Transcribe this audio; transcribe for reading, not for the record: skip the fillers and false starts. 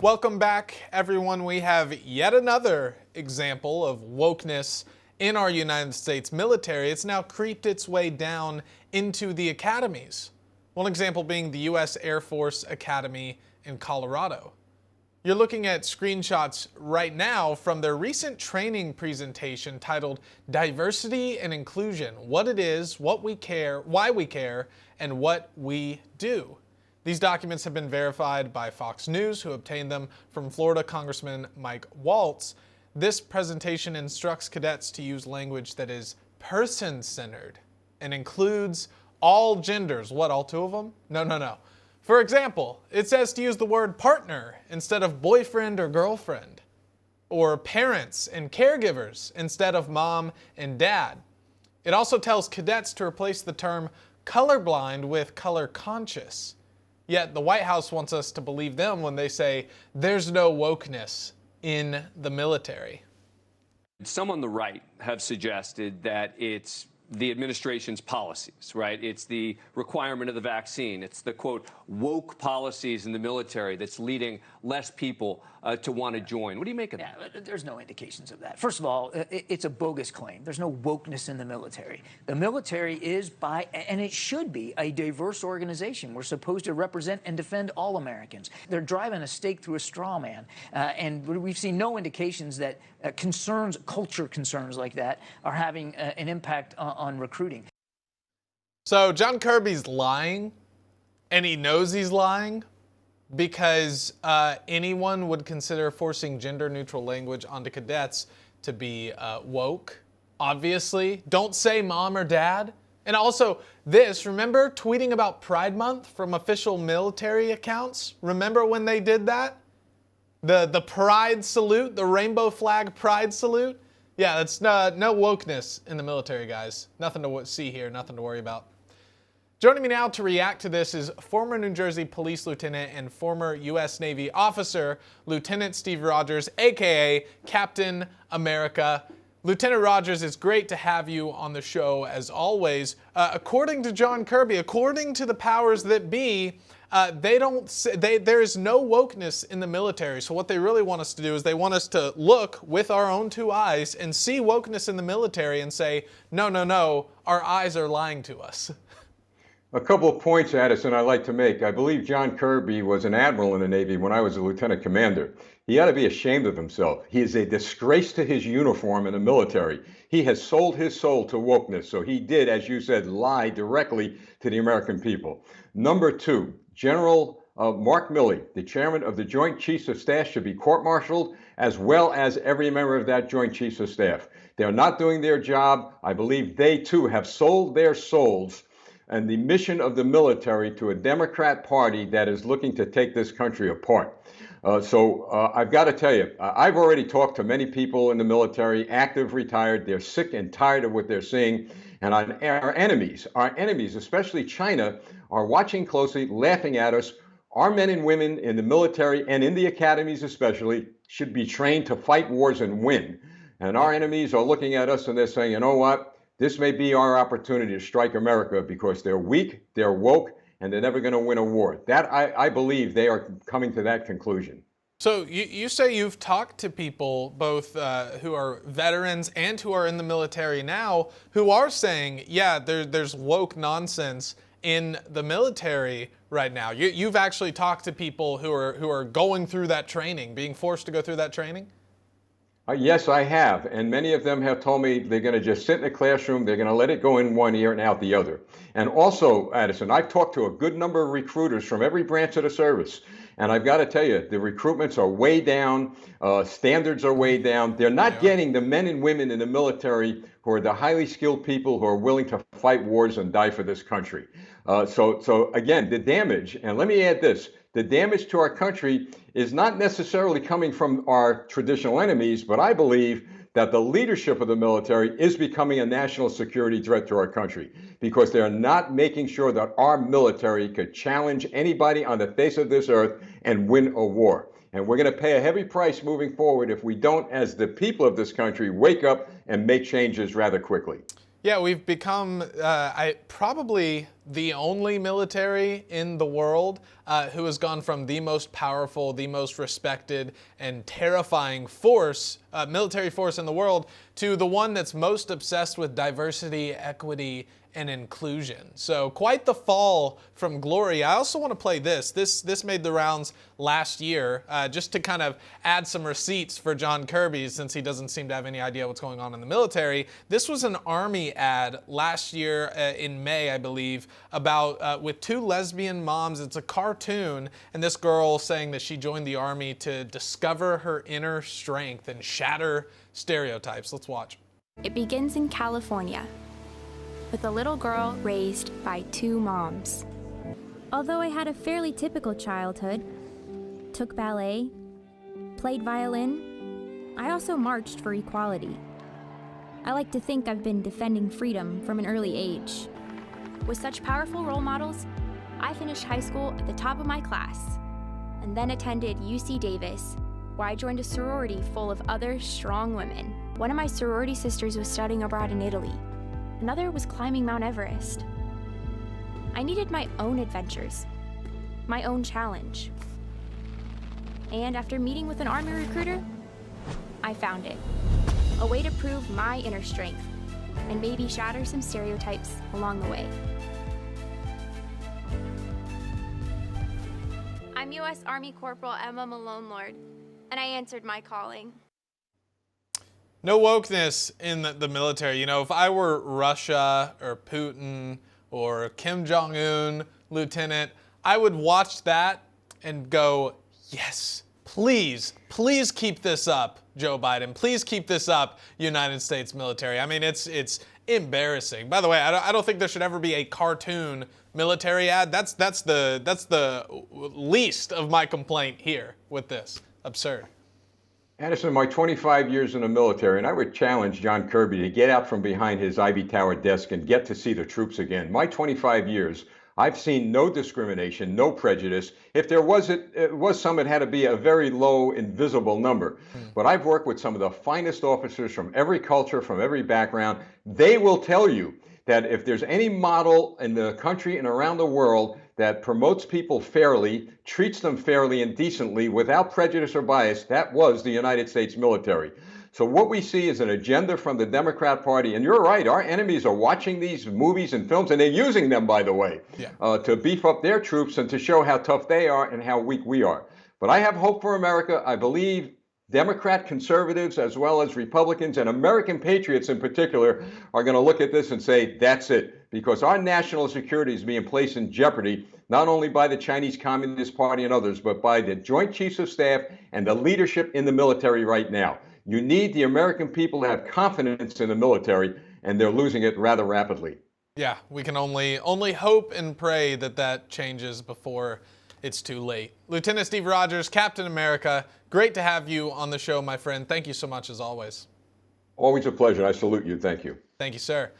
Welcome back, everyone. We have yet another example of wokeness in our United States military. It's now creeped its way down into the academies. One example being the U.S. Air Force Academy in Colorado. You're looking at screenshots right now from their recent training presentation titled Diversity and Inclusion: What It Is, What We Care, Why We Care, and What We Do. These documents have been verified by Fox News, who obtained them from Florida Congressman Mike Waltz. This presentation instructs cadets to use language that is person-centered and includes all genders. What, all two of them? No. For example, it says to use the word partner instead of boyfriend or girlfriend, or parents and caregivers instead of mom and dad. It also tells cadets to replace the term colorblind with color conscious. Yet the White House wants us to believe them when they say there's no wokeness in the military. Some on the right have suggested that it's the administration's policies, right? It's the requirement of the vaccine. It's the, quote, woke policies in the military that's leading less people to want to join. What do you make of that? Yeah, there's no indications of that. First of all, it's a bogus claim. There's no wokeness in the military. The military is, and it should be, a diverse organization. We're supposed to represent and defend all Americans. They're driving a stake through a straw man, and we've seen no indications that culture concerns like that are having an impact on recruiting. So John Kirby's lying, and he knows he's lying, because anyone would consider forcing gender-neutral language onto cadets to be woke. Obviously, don't say mom or dad. And also this, remember tweeting about Pride Month from official military accounts? Remember when they did that? The pride salute, the rainbow flag pride salute? Yeah, that's no wokeness in the military, guys. Nothing to see here, nothing to worry about. Joining me now to react to this is former New Jersey Police Lieutenant and former U.S. Navy officer, Lieutenant Steve Rogers, aka Captain America. Lieutenant Rogers, it's great to have you on the show as always. According to John Kirby, according to the powers that be, there is no wokeness in the military. So what they really want us to do is they want us to look with our own two eyes and see wokeness in the military and say, no, our eyes are lying to us. A couple of points, Addison, I'd like to make. I believe John Kirby was an admiral in the Navy when I was a lieutenant commander. He ought to be ashamed of himself. He is a disgrace to his uniform in the military. He has sold his soul to wokeness. So he did, as you said, lie directly to the American people. Number two, General Mark Milley, the chairman of the Joint Chiefs of Staff, should be court-martialed, as well as every member of that Joint Chiefs of Staff. They're not doing their job. I believe they, too, have sold their souls and the mission of the military to a Democrat Party that is looking to take this country apart. I've got to tell you, I've already talked to many people in the military, active, retired. They're sick and tired of what they're seeing. And our enemies, especially China, are watching closely, laughing at us. Our men and women in the military and in the academies especially should be trained to fight wars and win. And our enemies are looking at us and they're saying, you know what? This may be our opportunity to strike America because they're weak, they're woke, and they're never going to win a war. That I believe they are coming to that conclusion. So you say you've talked to people, both who are veterans and who are in the military now, who are saying, yeah, there's woke nonsense in the military right now. You've actually talked to people who are going through that training, being forced to go through that training? Yes, I have. And many of them have told me they're going to just sit in the classroom. They're going to let it go in one ear and out the other. And also, Addison, I've talked to a good number of recruiters from every branch of the service. And I've got to tell you, the recruitments are way down. Standards are way down. They're not getting the men and women in the military who are the highly skilled people who are willing to fight wars and die for this country. So again, the damage, and let me add this, the damage to our country is not necessarily coming from our traditional enemies, but I believe that the leadership of the military is becoming a national security threat to our country because they're not making sure that our military could challenge anybody on the face of this earth and win a war. And we're going to pay a heavy price moving forward if we don't, as the people of this country, wake up and make changes rather quickly. Yeah, we've become probably the only military in the world who has gone from the most powerful, the most respected, and terrifying force, military force in the world, to the one that's most obsessed with diversity, equity, and inclusion. So quite the fall from glory. I also want to play this. This made the rounds last year, just to kind of add some receipts for John Kirby, since he doesn't seem to have any idea what's going on in the military. This was an Army ad last year in May, I believe, about with two lesbian moms. It's a cartoon, and this girl saying that she joined the Army to discover her inner strength and shatter stereotypes. Let's watch. It begins in California, with a little girl raised by two moms. Although I had a fairly typical childhood, took ballet, played violin, I also marched for equality. I like to think I've been defending freedom from an early age. With such powerful role models, I finished high school at the top of my class, and then attended UC Davis, where I joined a sorority full of other strong women. One of my sorority sisters was studying abroad in Italy. Another was climbing Mount Everest. I needed my own adventures, my own challenge. And after meeting with an Army recruiter, I found it. A way to prove my inner strength and maybe shatter some stereotypes along the way. I'm U.S. Army Corporal Emma Malone Lord, and I answered my calling. No wokeness in the military. You know, if I were Russia or Putin or Kim Jong-un, Lieutenant, I would watch that and go, yes, please keep this up, Joe Biden. Please keep this up, United States military. I mean, it's embarrassing. By the way, I don't think there should ever be a cartoon military ad. That's the least of my complaint here with this. Absurd. Anderson, my 25 years in the military, and I would challenge John Kirby to get out from behind his Ivy Tower desk and get to see the troops again. My 25 years, I've seen no discrimination, no prejudice. If there was it was some, it had to be a very low, invisible number. But I've worked with some of the finest officers from every culture, from every background. They will tell you that if there's any model in the country and around the world that promotes people fairly, treats them fairly and decently without prejudice or bias, that was the United States military. So what we see is an agenda from the Democrat Party, and you're right, our enemies are watching these movies and films, and they're using them, by the way, to beef up their troops and to show how tough they are and how weak we are. But I have hope for America. I believe Democrat conservatives, as well as Republicans and American patriots in particular, are going to look at this and say, that's it, because our national security is being placed in jeopardy, not only by the Chinese Communist Party and others, but by the Joint Chiefs of Staff and the leadership in the military right now. You need the American people to have confidence in the military, and they're losing it rather rapidly. Yeah, we can only hope and pray that that changes before it's too late. Lieutenant Steve Rogers, Captain America, great to have you on the show, my friend. Thank you so much, as always. Always a pleasure. I salute you. Thank you. Thank you, sir.